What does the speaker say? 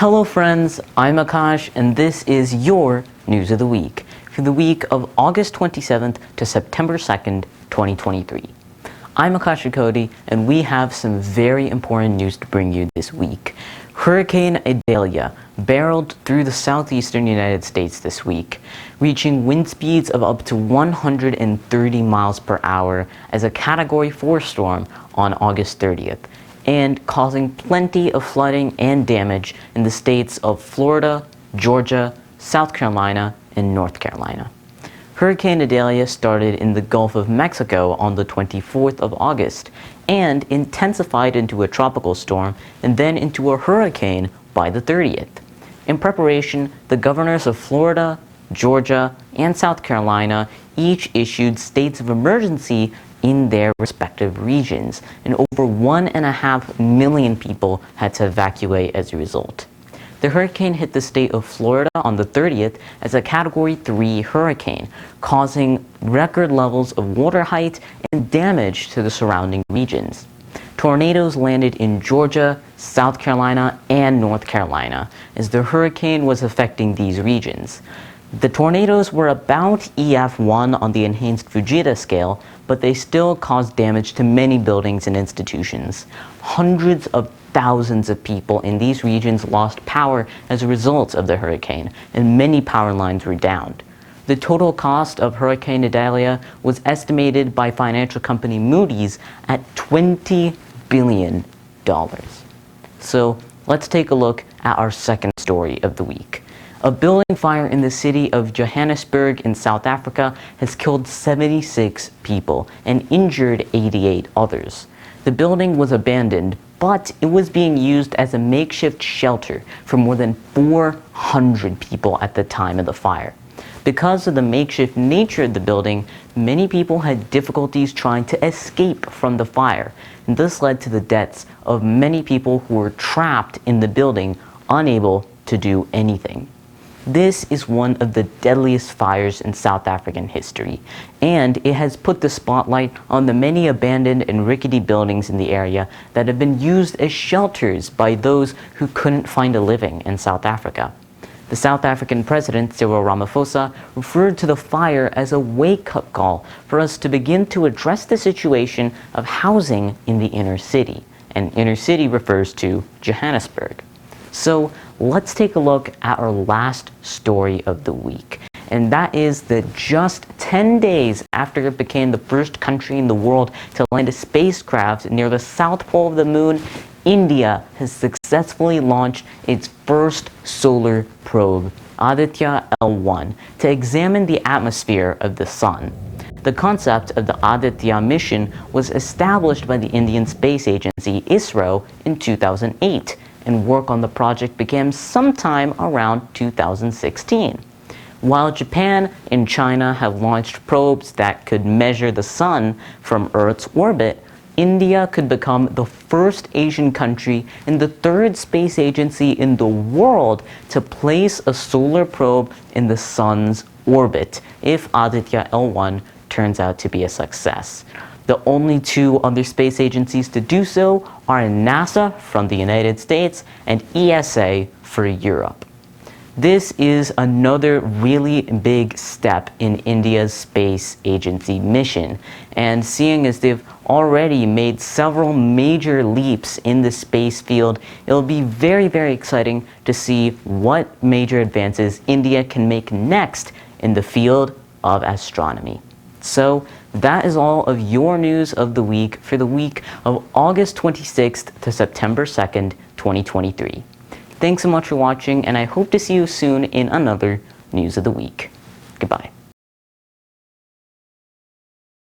Hello friends, I'm Akash and this is your News of the Week for the week of August 27th to September 2nd, 2023. I'm Akash Cody and we have some very important news to bring you this week. Hurricane Adelia barreled through the southeastern United States this week, reaching wind speeds of up to 130 miles per hour as a Category 4 storm on August 30th. And causing plenty of flooding and damage in the states of Florida, Georgia, South Carolina, and North Carolina. Hurricane Adelia started in the Gulf of Mexico on the 24th of August and intensified into a tropical storm and then into a hurricane by the 30th. In preparation, the governors of Florida, Georgia, and South Carolina each issued states of emergency in their respective regions, and over 1.5 million people had to evacuate as a result. The hurricane hit the state of Florida on the 30th as a Category 3 hurricane, causing record levels of water height and damage to the surrounding regions. Tornadoes landed in Georgia, South Carolina, and North Carolina as the hurricane was affecting these regions. The tornadoes were about EF1 on the enhanced Fujita scale, but they still caused damage to many buildings and institutions. Hundreds of thousands of people in these regions lost power as a result of the hurricane, and many power lines were downed. The total cost of Hurricane Adelia was estimated by financial company Moody's at $20 billion. So let's take a look at our second story of the week. A building fire in the city of Johannesburg in South Africa has killed 76 people and injured 88 others. The building was abandoned, but it was being used as a makeshift shelter for more than 400 people at the time of the fire. Because of the makeshift nature of the building, many people had difficulties trying to escape from the fire, and this led to the deaths of many people who were trapped in the building, unable to do anything. This is one of the deadliest fires in South African history, and it has put the spotlight on the many abandoned and rickety buildings in the area that have been used as shelters by those who couldn't find a living in South Africa. The South African President, Cyril Ramaphosa, referred to the fire as a wake-up call for us to begin to address the situation of housing in the inner city, and inner city refers to Johannesburg. So let's take a look at our last story of the week, and that is that just 10 days after it became the first country in the world to land a spacecraft near the south pole of the moon, India has successfully launched its first solar probe, Aditya L1, to examine the atmosphere of the sun. The concept of the Aditya mission was established by the Indian Space Agency, ISRO, in 2008. And work on the project began sometime around 2016. While Japan and China have launched probes that could measure the sun from Earth's orbit, India could become the first Asian country and the third space agency in the world to place a solar probe in the sun's orbit if Aditya L1 turns out to be a success. The only two other space agencies to do so are NASA from the United States and ESA for Europe. This is another really big step in India's space agency mission, and seeing as they've already made several major leaps in the space field, it'll be very, very exciting to see what major advances India can make next in the field of astronomy. So that is all of your news of the week for the week of August 26th to September 2nd, 2023. Thanks so much for watching, and I hope to see you soon in another News of the Week. Goodbye.